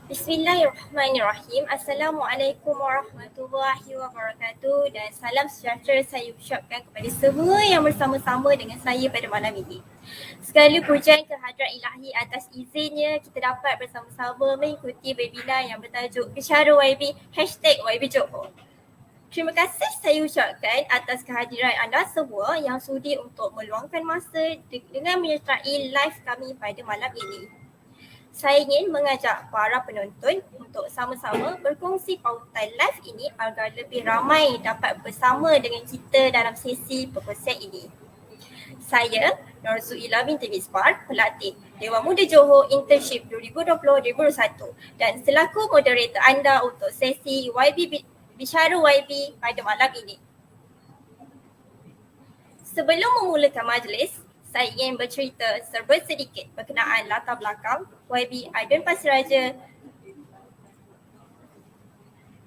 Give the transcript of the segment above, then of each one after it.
Bismillahirrahmanirrahim. Assalamualaikum warahmatullahi wabarakatuh dan salam sejahtera saya ucapkan kepada semua yang bersama-sama dengan saya pada malam ini. Segala pujian kehadrat ilahi atas izinnya kita dapat bersama-sama mengikuti webinar yang bertajuk Bicara YB #YB Johor. Terima kasih saya ucapkan atas kehadiran anda semua yang sudi untuk meluangkan masa dengan menyertai live kami pada malam ini. Saya ingin mengajak para penonton untuk sama-sama berkongsi pautan live ini agar lebih ramai dapat bersama dengan kita dalam sesi perkongsian ini. Saya, Norzuila binti Misbar, pelatih Dewan Muda Johor Internship 2020-2021 dan selaku moderator anda untuk sesi Bicara YB pada malam ini. Sebelum memulakan majlis, saya ingin bercerita serba sedikit berkenaan latar belakang YB Aidun Pasiraja.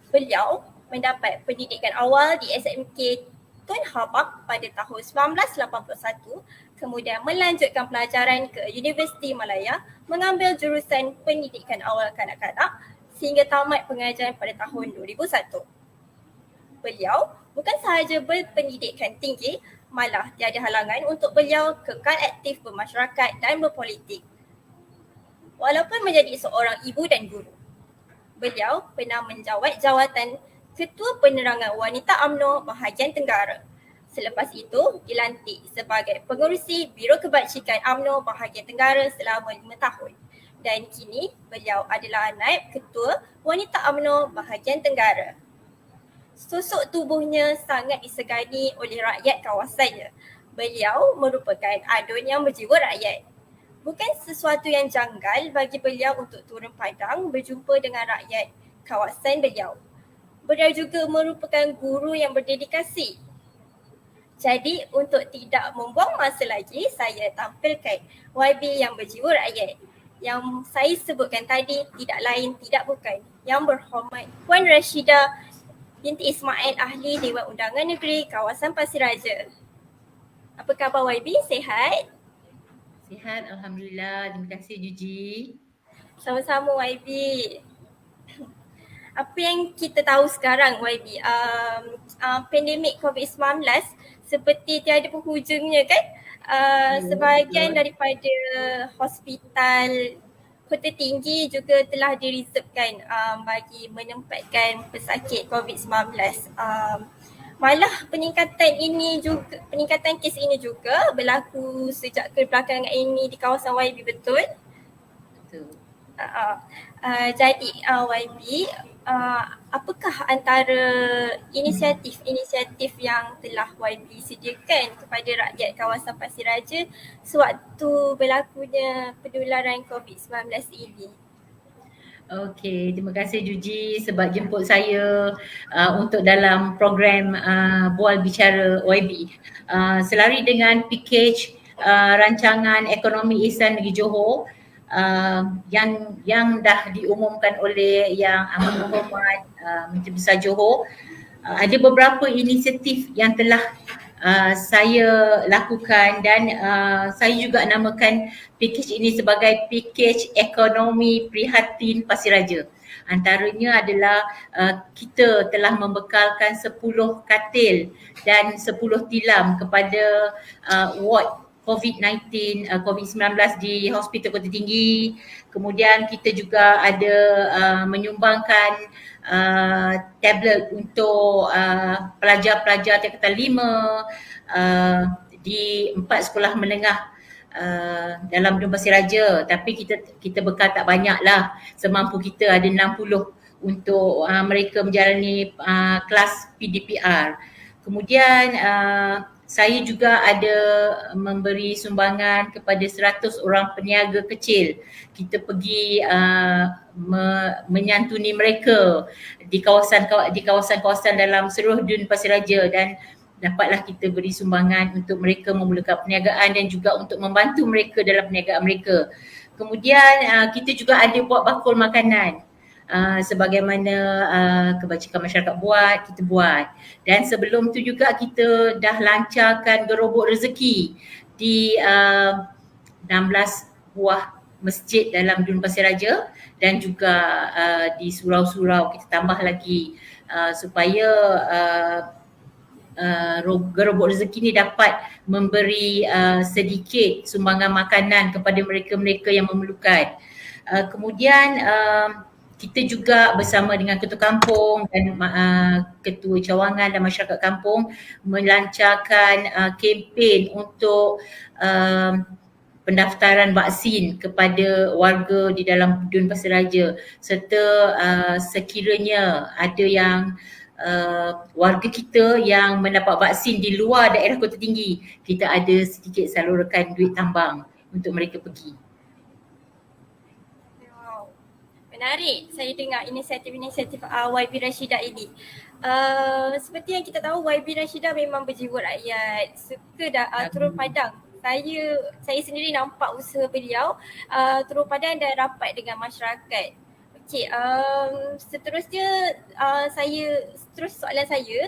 Beliau mendapat pendidikan awal di SMK Tun Habaq pada tahun 1981, kemudian melanjutkan pelajaran ke Universiti Malaya mengambil jurusan pendidikan awal kanak-kanak sehingga tamat pengajaran pada tahun 2001. Beliau bukan sahaja berpendidikan tinggi, malah tiada halangan untuk beliau kekal aktif bermasyarakat dan berpolitik. Walaupun menjadi seorang ibu dan guru, beliau pernah menjawat jawatan Ketua Penerangan Wanita UMNO Bahagian Tenggara. Selepas itu, dilantik sebagai pengerusi Biro Kebajikan UMNO Bahagian Tenggara selama 5 tahun. Dan kini, beliau adalah Naib Ketua Wanita UMNO Bahagian Tenggara. Sosok tubuhnya sangat disegani oleh rakyat kawasannya. Beliau merupakan adun yang berjiwa rakyat. Bukan sesuatu yang janggal bagi beliau untuk turun padang berjumpa dengan rakyat kawasan beliau. Beliau juga merupakan guru yang berdedikasi. Jadi untuk tidak membuang masa lagi, saya tampilkan YB yang berjiwa rakyat. Yang saya sebutkan tadi tidak lain tidak bukan Yang Berhormat Puan Rashidah binti Ismail, Ahli Dewan Undangan Negeri Kawasan Pasir Raja. Apa khabar YB? Sihat? Sihat, Alhamdulillah. Terima kasih Juji. Sama-sama YB. Apa yang kita tahu sekarang YB, pandemik COVID-19 seperti tiada penghujungnya kan? Sebahagian daripada hospital Kota Tinggi juga telah direservkan bagi menempatkan pesakit COVID-19. Malah peningkatan kes ini juga berlaku sejak kebelakangan ini di kawasan YB, betul? Betul. Jadi YB, apakah antara inisiatif yang telah YB sediakan kepada rakyat kawasan Pasir Raja sewaktu berlakunya penularan COVID-19 ini? Okey, terima kasih Juji sebab jemput saya untuk dalam program Bual Bicara YB. Selari dengan pakej rancangan ekonomi ihsan negeri Johor yang dah diumumkan oleh Yang Amat Berhormat Menteri Besar Johor, ada beberapa inisiatif yang telah saya lakukan dan saya juga namakan pakej ini sebagai pakej ekonomi prihatin Pasir Raja. Antaranya adalah kita telah membekalkan 10 katil dan 10 tilam kepada ward COVID-19 di Hospital Kota Tinggi. Kemudian kita juga ada menyumbangkan tablet untuk pelajar-pelajar tingkatan 5 di 4 sekolah menengah dalam Dun Pasir Raja. Tapi kita bekal tak banyak lah, semampu kita ada 60 untuk mereka menjalani kelas PDPR. Kemudian saya juga ada memberi sumbangan kepada 100 orang peniaga kecil. Kita pergi menyantuni mereka di kawasan-kawasan dalam seluruh Dun Pasir Raja dan dapatlah kita beri sumbangan untuk mereka memulakan perniagaan dan juga untuk membantu mereka dalam perniagaan mereka. Kemudian kita juga ada buat bakul makanan. Sebagaimana kebajikan masyarakat buat, kita buat. Dan sebelum tu juga kita dah lancarkan gerobok rezeki di 16 buah masjid dalam Dun Pasir Raja dan juga di surau-surau kita tambah lagi supaya gerobok rezeki ni dapat memberi sedikit sumbangan makanan kepada mereka-mereka yang memerlukan. Kemudian kita juga bersama dengan ketua kampung dan ketua cawangan dan masyarakat kampung melancarkan kempen untuk pendaftaran vaksin kepada warga di dalam Dun Pasir Raja serta sekiranya ada yang warga kita yang mendapat vaksin di luar daerah Kota Tinggi, kita ada sedikit salurkan duit tambang untuk mereka pergi. Wow, menarik saya dengar inisiatif-inisiatif YB Rashidah ini. Seperti yang kita tahu, YB Rashidah memang berjiwa rakyat, suka turun padang. Saya sendiri nampak usaha beliau turun padang dan rapat dengan masyarakat. Okey, seterusnya soalan saya,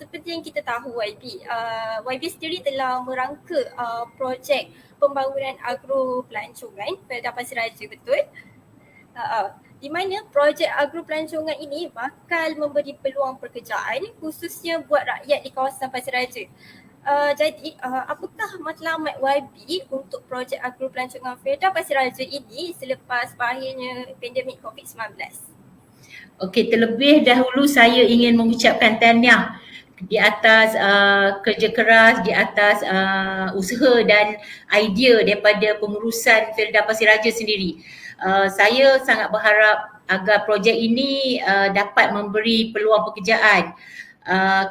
seperti yang kita tahu YB sendiri telah merangka projek pembangunan agro pelancongan pada Pasir Raja, betul? Di mana projek agro pelancongan ini bakal memberi peluang pekerjaan khususnya buat rakyat di kawasan Pasir Raja. Jadi apakah matlamat YB untuk projek agro pelancongan Felda Pasir Raja ini selepas berakhirnya pandemik COVID-19? Okey, terlebih dahulu saya ingin mengucapkan tahniah di atas kerja keras, di atas usaha dan idea daripada pengurusan Felda Pasir Raja sendiri. Saya sangat berharap agar projek ini dapat memberi peluang pekerjaan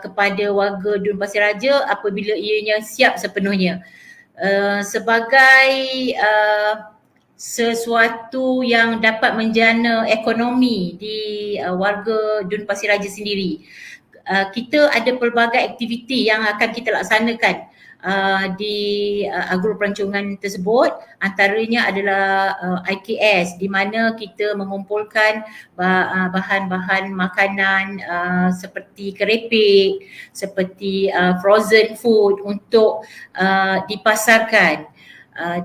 kepada warga Dun Pasir Raja apabila ianya siap sepenuhnya. Sebagai sesuatu yang dapat menjana ekonomi di warga Dun Pasir Raja sendiri. Kita ada pelbagai aktiviti yang akan kita laksanakan di agro pelancongan tersebut, antaranya adalah IKS di mana kita mengumpulkan bahan-bahan makanan seperti keripik, seperti frozen food untuk dipasarkan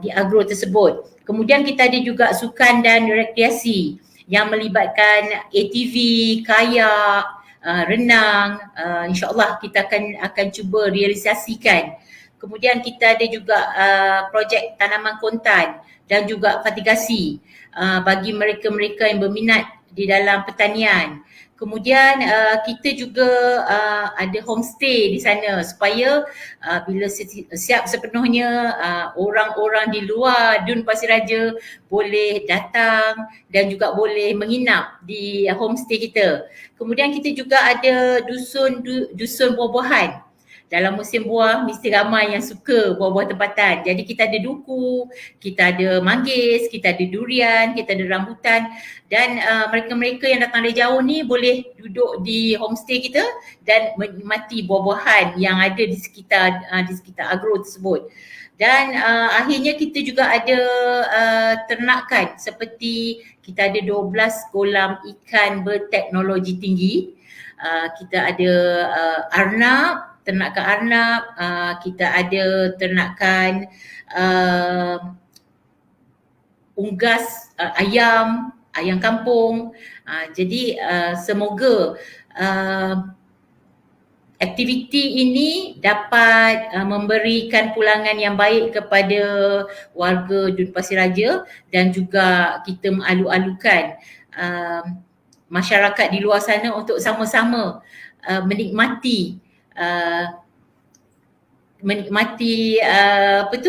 di agro tersebut. Kemudian kita ada juga sukan dan rekreasi yang melibatkan ATV, kayak, renang. InsyaAllah kita akan cuba realisasikan. Kemudian kita ada juga projek tanaman kontan dan juga fatigasi bagi mereka-mereka yang berminat di dalam pertanian. Kemudian kita juga ada homestay di sana supaya bila siap sepenuhnya orang-orang di luar Dun Pasir Raja boleh datang dan juga boleh menginap di homestay kita. Kemudian kita juga ada dusun buah-buahan. Dalam musim buah mesti ramai yang suka buah-buah tempatan. Jadi kita ada duku, kita ada manggis, kita ada durian, kita ada rambutan dan mereka-mereka yang datang dari jauh ni boleh duduk di homestay kita dan menikmati buah-buahan yang ada di sekitar agro tersebut. Dan akhirnya kita juga ada ternakan seperti kita ada 12 kolam ikan berteknologi tinggi. Kita ada arnab, ternakan arnab, kita ada ternakan unggas ayam kampung. Jadi semoga aktiviti ini dapat memberikan pulangan yang baik kepada warga Dun Pasir Raja dan juga kita mengalu-alukan masyarakat di luar sana untuk sama-sama menikmati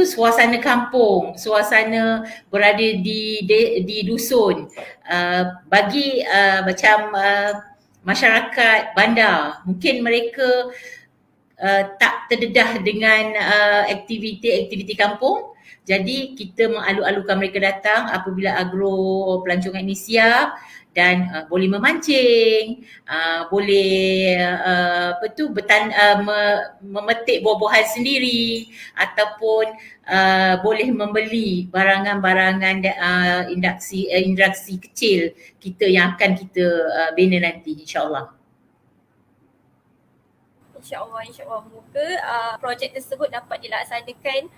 suasana kampung, suasana berada di dusun. Bagi macam masyarakat bandar, mungkin mereka tak terdedah dengan aktiviti-aktiviti kampung. Jadi kita mengalu-alukan mereka datang apabila agro pelancongan ini siap dan boleh memancing, boleh memetik buah-buahan sendiri ataupun boleh membeli barangan-barangan interaksi kecil kita yang akan kita bina nanti, insyaAllah. InsyaAllah moga projek tersebut dapat dilaksanakan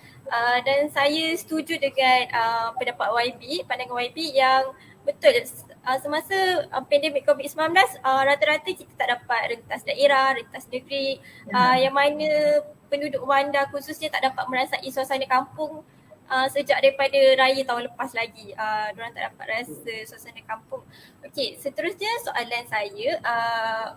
dan saya setuju dengan pendapat YB, pandangan YB yang betul semasa pandemik COVID-19 rata-rata kita tak dapat rentas daerah, rentas negeri yang mana penduduk bandar khususnya tak dapat merasai suasana kampung sejak daripada raya tahun lepas lagi. Diorang tak dapat rasa suasana kampung. Okey, seterusnya soalan saya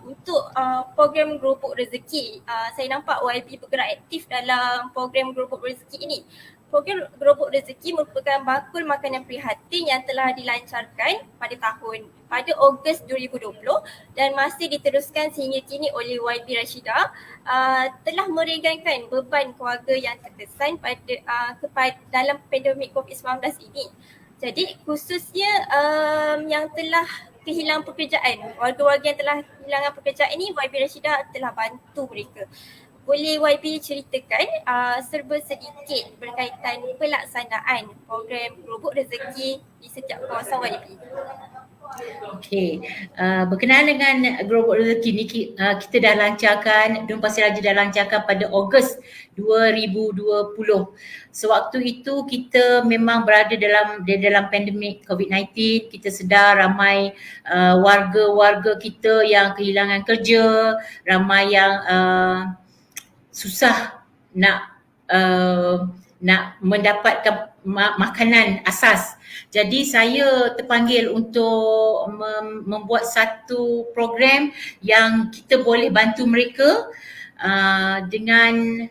untuk program Gerobok Rezeki. Saya nampak YB bergerak aktif dalam program Gerobok Rezeki ini. Program Gerobok Rezeki merupakan bakul makanan prihatin yang telah dilancarkan pada Ogos 2020 dan masih diteruskan sehingga kini oleh YB Rashidah, telah meringankan beban keluarga yang terkesan dalam pandemik COVID-19 ini. Jadi khususnya yang telah kehilangan pekerjaan, warga-warga yang telah kehilangan pekerjaan ini, YB Rashidah telah bantu mereka. Boleh YB ceritakan serba sedikit berkaitan pelaksanaan program Gerobok Rezeki di setiap kawasan YB? Okey, berkenaan dengan Gerobok Rezeki ni kita dah lancarkan, Dun Pasir Raja dah lancarkan pada Ogos 2020. Sewaktu itu kita memang berada dalam pandemik COVID-19. Kita sedar ramai warga-warga kita yang kehilangan kerja, ramai yang susah nak mendapatkan makanan asas. Jadi saya terpanggil untuk membuat satu program yang kita boleh bantu mereka dengan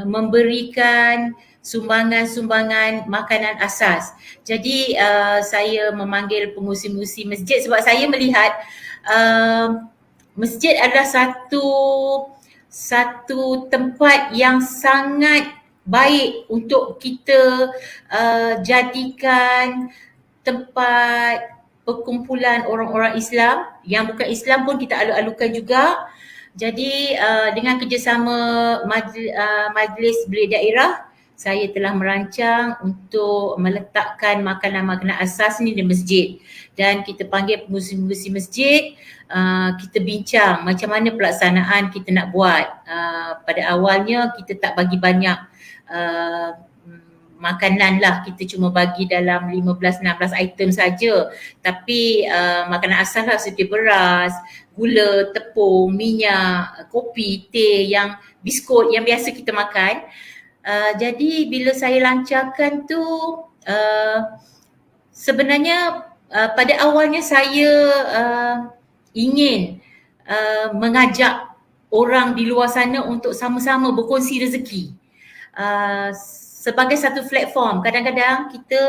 memberikan sumbangan-sumbangan makanan asas. Jadi saya memanggil pengurusi masjid sebab saya melihat masjid adalah satu tempat yang sangat baik untuk kita jadikan tempat perkumpulan orang-orang Islam. Yang bukan Islam pun kita alu-alukan juga. Jadi dengan kerjasama Majlis Belia Daerah, saya telah merancang untuk meletakkan makanan-makanan asas ni di masjid. Dan kita panggil pengurusi masjid, kita bincang macam mana pelaksanaan kita nak buat. Pada awalnya kita tak bagi banyak makanan lah, kita cuma bagi dalam 15-16 item saja. Tapi makanan asas lah seperti beras, gula, tepung, minyak, kopi, teh, yang biskut yang biasa kita makan. Jadi bila saya lancarkan tu, sebenarnya pada awalnya saya ingin mengajak orang di luar sana untuk sama-sama berkongsi rezeki. Sebagai satu platform, kadang-kadang kita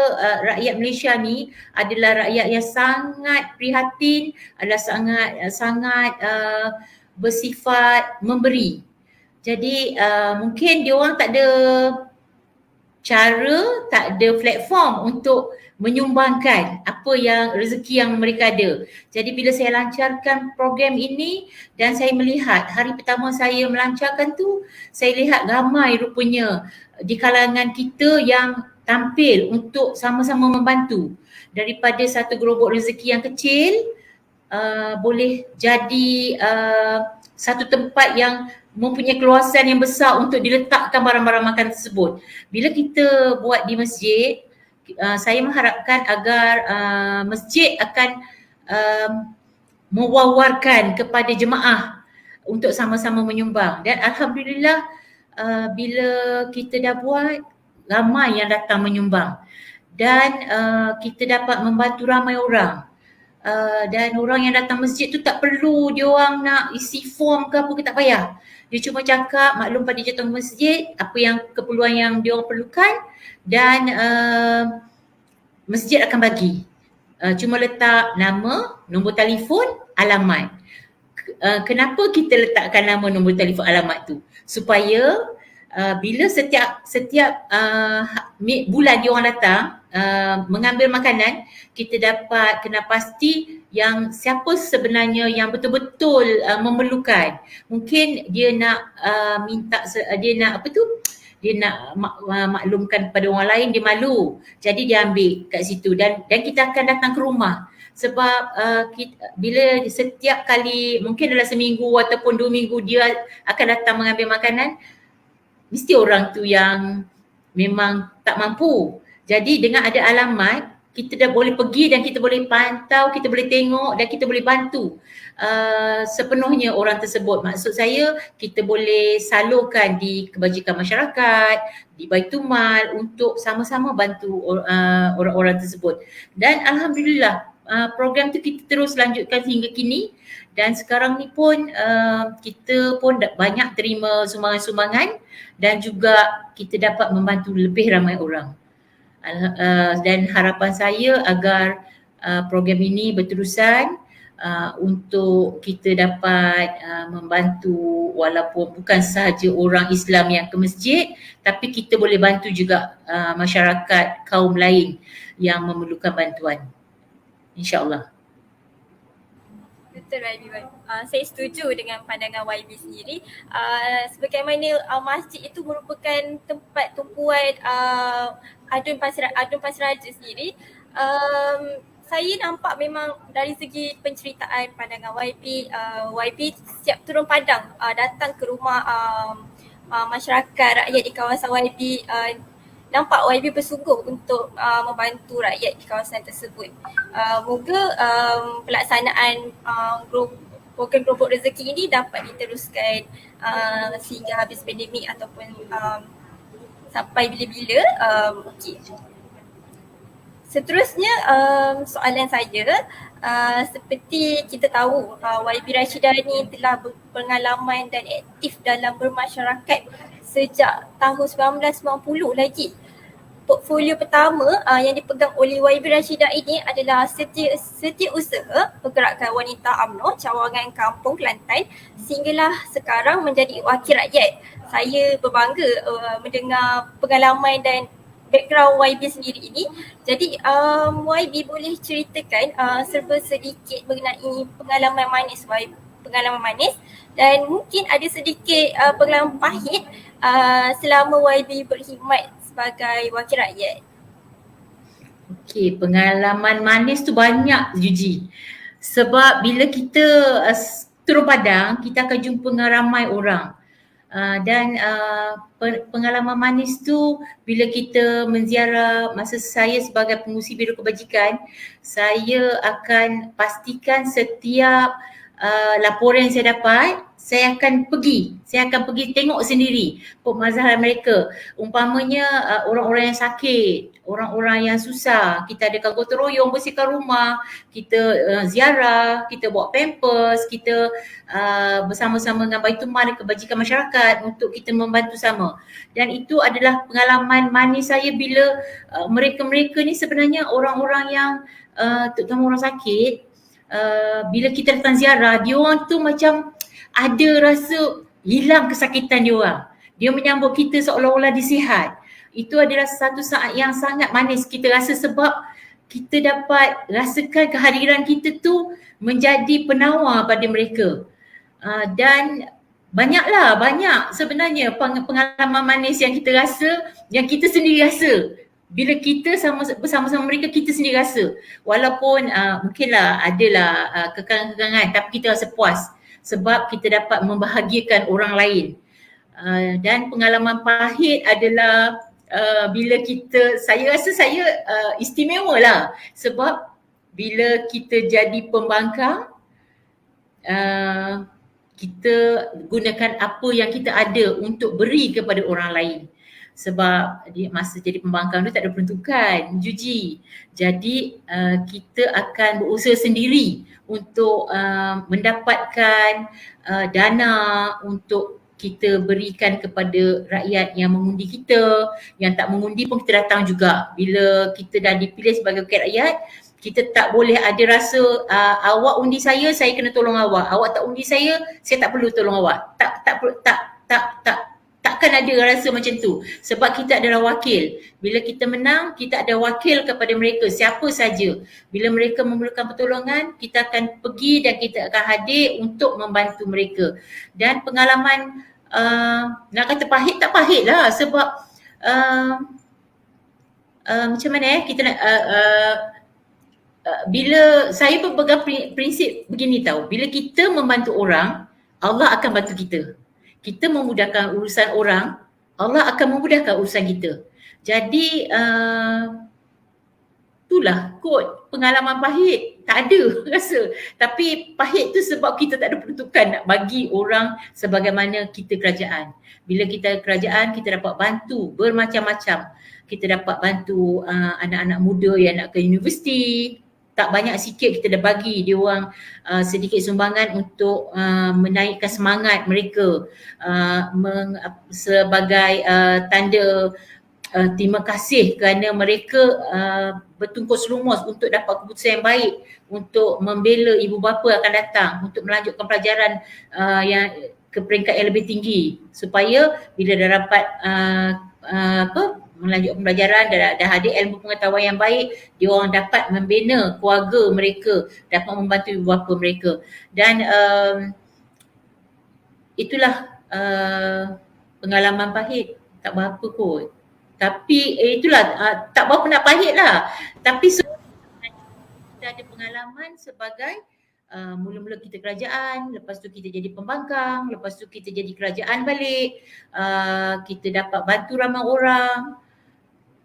rakyat Malaysia ni adalah rakyat yang sangat prihatin, adalah sangat bersifat memberi. Jadi mungkin diorang tak ada cara, tak ada platform untuk menyumbangkan apa yang rezeki yang mereka ada. Jadi bila saya lancarkan program ini dan saya melihat hari pertama saya melancarkan tu, saya lihat ramai rupanya di kalangan kita yang tampil untuk sama-sama membantu. Daripada satu gerobok rezeki yang kecil boleh jadi satu tempat yang mempunyai keluasan yang besar untuk diletakkan barang-barang makan tersebut. Bila kita buat di masjid, saya mengharapkan agar masjid akan mewawarkan kepada jemaah untuk sama-sama menyumbang. Dan alhamdulillah bila kita dah buat, ramai yang datang menyumbang. Dan kita dapat membantu ramai orang. Dan orang yang datang masjid tu tak perlu dia orang nak isi form ke apa ke, tak payah. Dia cuma cakap maklum pada jatuh masjid apa yang keperluan yang dia orang perlukan dan masjid akan bagi. Cuma letak nama, nombor telefon, alamat. kenapa kita letakkan nama nombor telefon alamat tu? Supaya bila setiap bulan dia orang datang mengambil makanan, kita dapat kena pasti yang siapa sebenarnya yang betul-betul memerlukan. Mungkin dia nak dia nak apa tu? Dia nak maklumkan kepada orang lain, dia malu. Jadi dia ambil kat situ dan kita akan datang ke rumah. Sebab bila setiap kali mungkin dalam seminggu ataupun 2 minggu dia akan datang mengambil makanan, mesti orang tu yang memang tak mampu. Jadi dengan ada alamat, kita dah boleh pergi dan kita boleh pantau, kita boleh tengok dan kita boleh bantu sepenuhnya orang tersebut. Maksud saya, kita boleh salurkan di kebajikan masyarakat, di Baitumal untuk sama-sama bantu orang-orang tersebut. Dan alhamdulillah program tu kita terus lanjutkan hingga kini. Dan sekarang ni pun kita pun banyak terima sumbangan-sumbangan dan juga kita dapat membantu lebih ramai orang. Dan harapan saya agar program ini berterusan untuk kita dapat membantu walaupun bukan sahaja orang Islam yang ke masjid, tapi kita boleh bantu juga masyarakat kaum lain yang memerlukan bantuan. InsyaAllah. Betul YB. Saya setuju dengan pandangan YB sendiri. Sebagaimana masjid itu merupakan tempat tumpuan adun pasraja sendiri. Saya nampak memang dari segi penceritaan pandangan YB, YB siap turun padang datang ke rumah masyarakat rakyat di kawasan YB. Nampak YB bersungguh untuk membantu rakyat di kawasan tersebut. Moga pelaksanaan program kelompok rezeki ini dapat diteruskan sehingga habis pandemik ataupun sampai bila-bila. Okay. Seterusnya soalan saya, seperti kita tahu YB Rashidah ni telah berpengalaman dan aktif dalam bermasyarakat sejak tahun 1990 lagi. Portfolio pertama yang dipegang oleh YB Rashidah ini adalah Setiausaha Pergerakan Wanita UMNO Cawangan Kampung Kelantan sehinggalah sekarang menjadi wakil rakyat. Saya berbangga mendengar pengalaman dan background YB sendiri ini. Jadi YB boleh ceritakan serba sedikit mengenai pengalaman manis dan mungkin ada sedikit pengalaman pahit selama YB berkhidmat sebagai wakil rakyat. Okey, pengalaman manis tu banyak Yuji. Sebab bila kita turun padang, kita akan jumpa dengan ramai orang. Dan pengalaman manis tu bila kita menziarah, masa saya sebagai pengurusi Biro Kebajikan, saya akan pastikan setiap laporan yang saya dapat, saya akan pergi tengok sendiri pemazaran mereka. Umpamanya orang-orang yang sakit, orang-orang yang susah, kita adakan gotong royong bersihkan rumah, kita ziarah, kita buat pampers, kita bersama-sama dengan Baitumal dan Kebajikan Masyarakat untuk kita membantu sama. Dan itu adalah pengalaman manis saya bila mereka-mereka ni sebenarnya orang-orang yang terutama orang sakit, bila kita datang ziarah, dia orang tu macam ada rasa hilang kesakitan dia orang. Dia menyambut kita seolah-olah disihat. Itu adalah satu saat yang sangat manis kita rasa sebab kita dapat rasakan kehadiran kita tu menjadi penawar pada mereka. Dan banyak sebenarnya pengalaman manis yang kita rasa, yang kita sendiri rasa. Bila kita bersama-sama mereka, kita sendiri rasa. Walaupun mungkinlah adalah kekangan-kekangan, tapi kita rasa puas sebab kita dapat membahagiakan orang lain. Dan pengalaman pahit adalah bila saya rasa saya istimewa lah sebab bila kita jadi pembangkang, kita gunakan apa yang kita ada untuk beri kepada orang lain. Sebab masa jadi pembangkang tu tak ada peruntukan, Juji. Jadi kita akan berusaha sendiri untuk mendapatkan dana untuk kita berikan kepada rakyat yang mengundi kita, yang tak mengundi pun kita datang juga. Bila kita dah dipilih sebagai wakil rakyat, kita tak boleh ada rasa awak undi saya kena tolong awak. Awak tak undi saya tak perlu tolong awak. Takkan ada rasa macam tu. Sebab kita adalah wakil. Bila kita menang, kita ada wakil kepada mereka, siapa saja. Bila mereka memerlukan pertolongan, kita akan pergi dan kita akan hadir untuk membantu mereka. Dan pengalaman nak kata pahit tak pahit lah, sebab macam mana kita nak bila saya berpegang prinsip begini tau, bila kita membantu orang, Allah akan bantu kita. Kita memudahkan urusan orang, Allah akan memudahkan urusan kita. Jadi itulah kot pengalaman pahit. Tak ada rasa. Tapi pahit tu sebab kita tak ada peruntukan nak bagi orang sebagaimana kita kerajaan. Bila kita kerajaan, kita dapat bantu bermacam-macam. Kita dapat bantu anak-anak muda yang nak ke universiti. Tak banyak sikit kita dah bagi dia orang sedikit sumbangan untuk menaikkan semangat mereka sebagai tanda terima kasih kerana mereka bertungkus lumus untuk dapat keputusan yang baik untuk membela ibu bapa akan datang, untuk melanjutkan pelajaran yang ke peringkat yang lebih tinggi, supaya bila dah dapat melanjutkan pelajaran, dah ada ilmu pengetahuan yang baik, dia orang dapat membina keluarga mereka, dapat membantu ibu bapa mereka. Dan itulah pengalaman pahit, tak berapa kot. Tapi itulah tak berapa nak pahit lah. Tapi kita ada pengalaman sebagai mula-mula kita kerajaan, lepas tu kita jadi pembangkang, lepas tu kita jadi kerajaan balik, kita dapat bantu ramai orang.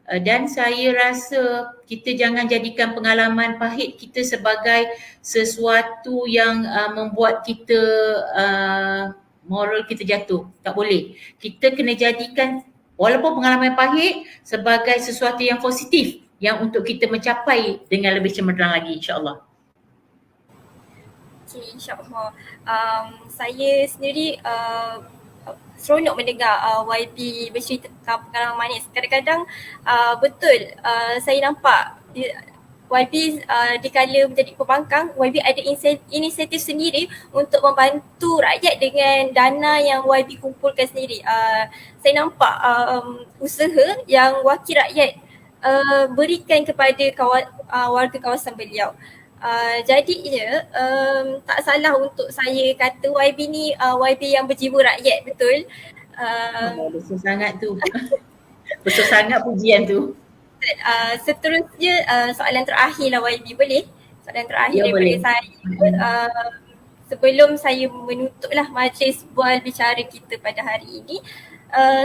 Dan saya rasa kita jangan jadikan pengalaman pahit kita sebagai sesuatu yang membuat kita moral kita jatuh. Tak boleh. Kita kena jadikan walaupun pengalaman pahit sebagai sesuatu yang positif yang untuk kita mencapai dengan lebih cemerlang lagi, insyaAllah. Okay, insyaAllah. Saya sendiri seronok mendengar YB bercerita tentang pengalaman manis. Kadang-kadang betul saya nampak YB dikala menjadi pembangkang, YB ada inisiatif sendiri untuk membantu rakyat dengan dana yang YB kumpulkan sendiri. Saya nampak usaha yang wakil rakyat berikan kepada warga kawasan beliau. Jadinya tak salah untuk saya kata YB ni YB yang berjiwa rakyat, betul. Besar sangat tu. Besar sangat pujian tu. Seterusnya soalan terakhir lah YB, boleh? Soalan terakhir daripada saya. Sebelum saya menutuplah majlis bual bicara kita pada hari ini.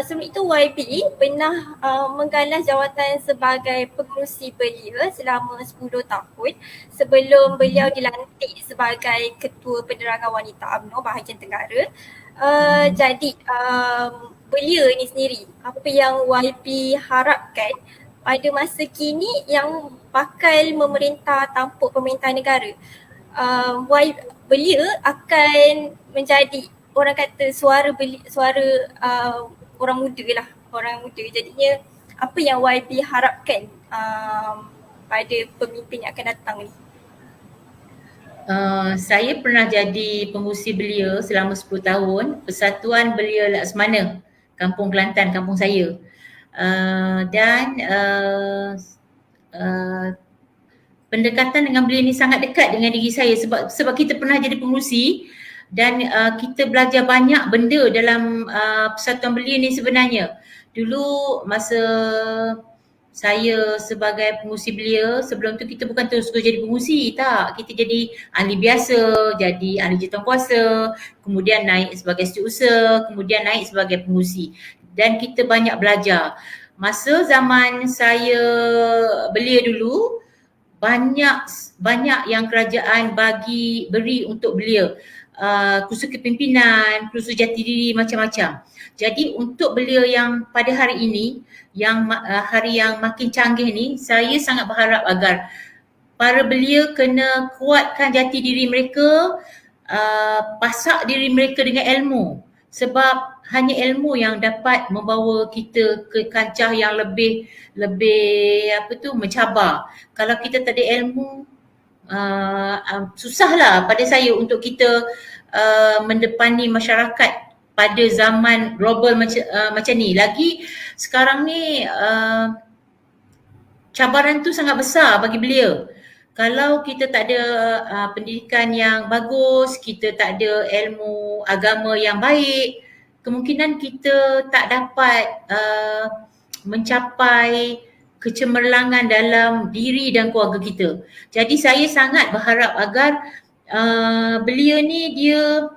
Sebelum itu YB pernah menggalas jawatan sebagai pengerusi belia selama 10 tahun sebelum beliau dilantik sebagai Ketua Penerangan Wanita UMNO bahagian Tenggara. Jadi belia ni sendiri, apa yang YB harapkan pada masa kini yang bakal memerintah tampuk pemerintah negara? Belia akan menjadi, orang kata suara orang muda lah, orang muda. Jadinya apa yang YB harapkan pada pemimpin yang akan datang ni? Saya pernah jadi pengurusi belia selama 10 tahun, Persatuan Belia Laksamana, Kampung Kelantan, kampung saya. Dan pendekatan dengan belia ni sangat dekat dengan diri saya sebab kita pernah jadi pengurusi dan kita belajar banyak benda dalam Persatuan Belia ni sebenarnya. Dulu masa saya sebagai pengurusi belia, sebelum tu kita bukan terus jadi pengurusi, tak. Kita jadi ahli biasa, jadi ahli jawatankuasa, kemudian naik sebagai setiausaha, kemudian naik sebagai pengurusi. Dan kita banyak belajar. Masa zaman saya belia dulu, banyak yang kerajaan beri untuk belia. Kursus kepimpinan, kursus jati diri, macam-macam. Jadi untuk belia yang pada hari ini, yang hari yang makin canggih ni, saya sangat berharap agar para belia kena kuatkan jati diri mereka, pasak diri mereka dengan ilmu. sebab hanya ilmu yang dapat membawa kita ke kancah yang lebih mencabar. Kalau kita tak ada ilmu, susahlah pada saya untuk kita mendepani masyarakat pada zaman global macam ni. Lagi sekarang ni cabaran tu sangat besar bagi belia. Kalau kita tak ada pendidikan yang bagus, kita tak ada ilmu agama yang baik, kemungkinan kita tak dapat mencapai kecemerlangan dalam diri dan keluarga kita. Jadi saya sangat berharap agar belia ni dia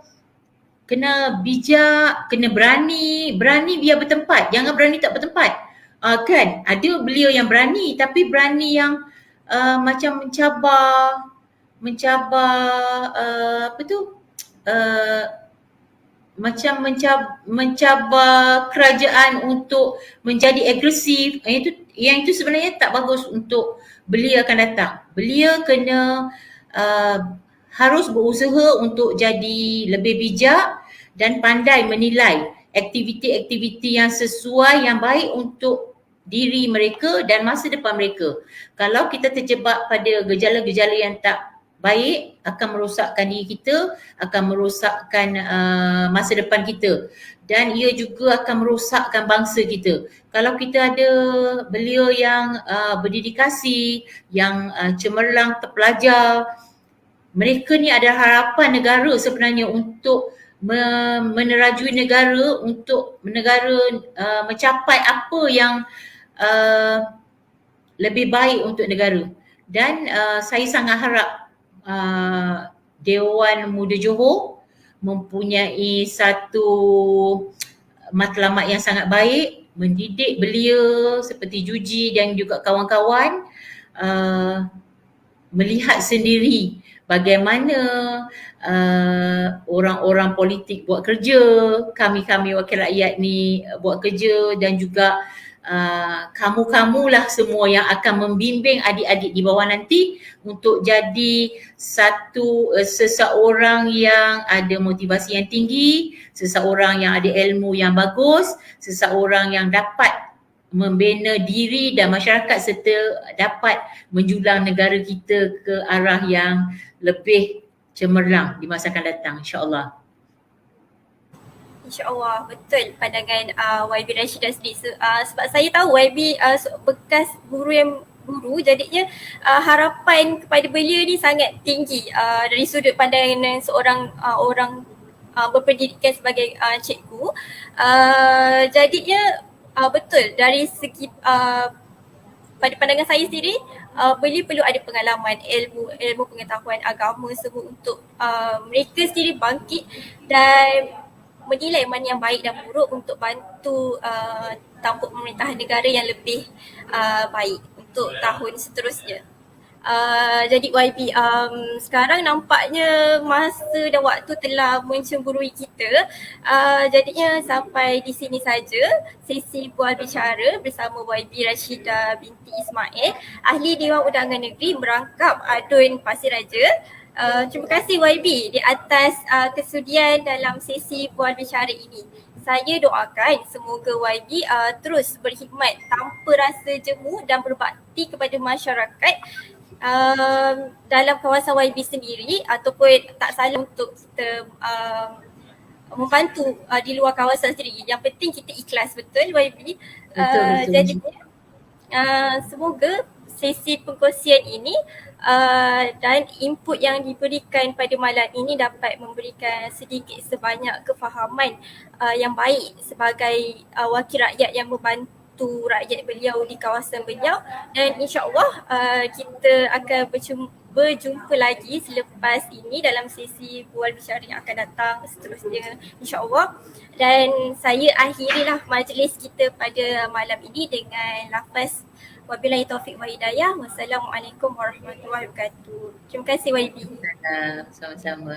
kena bijak, kena berani biar bertempat, jangan berani tak bertempat. Kan ada belia yang berani tapi berani yang macam mencabar macam mencabar kerajaan untuk menjadi agresif. Yang itu sebenarnya tak bagus untuk belia akan datang. Belia kena harus berusaha untuk jadi lebih bijak dan pandai menilai aktiviti-aktiviti yang sesuai, yang baik untuk diri mereka dan masa depan mereka. Kalau kita terjebak pada gejala-gejala yang tak baik, akan merosakkan diri kita, akan merosakkan masa depan kita, dan ia juga akan merosakkan bangsa kita. Kalau kita ada belia yang berdedikasi, yang cemerlang, terpelajar, mereka ni ada harapan negara sebenarnya untuk menerajui negara, untuk negara mencapai apa yang lebih baik untuk negara. Dan saya sangat harap Dewan Muda Johor mempunyai satu matlamat yang sangat baik, mendidik belia seperti Juji dan juga kawan-kawan melihat sendiri bagaimana orang-orang politik buat kerja, kami-kami wakil rakyat ni buat kerja, dan juga kamu-kamulah semua yang akan membimbing adik-adik di bawah nanti untuk jadi seseorang yang ada motivasi yang tinggi, seseorang yang ada ilmu yang bagus, seseorang yang dapat membina diri dan masyarakat serta dapat menjulang negara kita ke arah yang lebih cemerlang di masa akan datang, insya-Allah. InsyaAllah, betul pandangan YB Rashidah sendiri. Sebab saya tahu YB bekas guru, jadinya harapan kepada belia ni sangat tinggi dari sudut pandangan seorang orang berpendidikan sebagai cikgu. Jadinya betul dari segi pada pandangan saya sendiri, belia perlu ada pengalaman, ilmu pengetahuan agama semua untuk mereka sendiri bangkit dan menilai mana yang baik dan buruk untuk bantu tampuk pemerintahan negara yang lebih baik untuk tahun seterusnya. Jadi YB, sekarang nampaknya masa dan waktu telah mencemburui kita. Jadinya sampai di sini saja sesi bual bicara bersama YB Rashidah binti Ismail, Ahli Dewan Undangan Negeri Merangkap Adun Pasir Raja. Terima kasih YB di atas kesudian dalam sesi bual bicara ini. Saya doakan semoga YB terus berkhidmat tanpa rasa jemu dan berbakti kepada masyarakat dalam kawasan YB sendiri, ataupun tak salah untuk kita membantu di luar kawasan sendiri. Yang penting kita ikhlas, betul YB? Betul. Jadi semoga sesi perkongsian ini dan input yang diberikan pada malam ini dapat memberikan sedikit sebanyak kefahaman yang baik sebagai wakil rakyat yang membantu rakyat beliau di kawasan beliau, dan insya-Allah kita akan berjumpa lagi selepas ini dalam sesi bual bicara yang akan datang seterusnya, insya-Allah. Dan saya akhirilah majlis kita pada malam ini dengan lafaz wabillahi taufiq wa hidayah. Wassalamualaikum warahmatullahi wabarakatuh. Terima kasih YB. Sama-sama.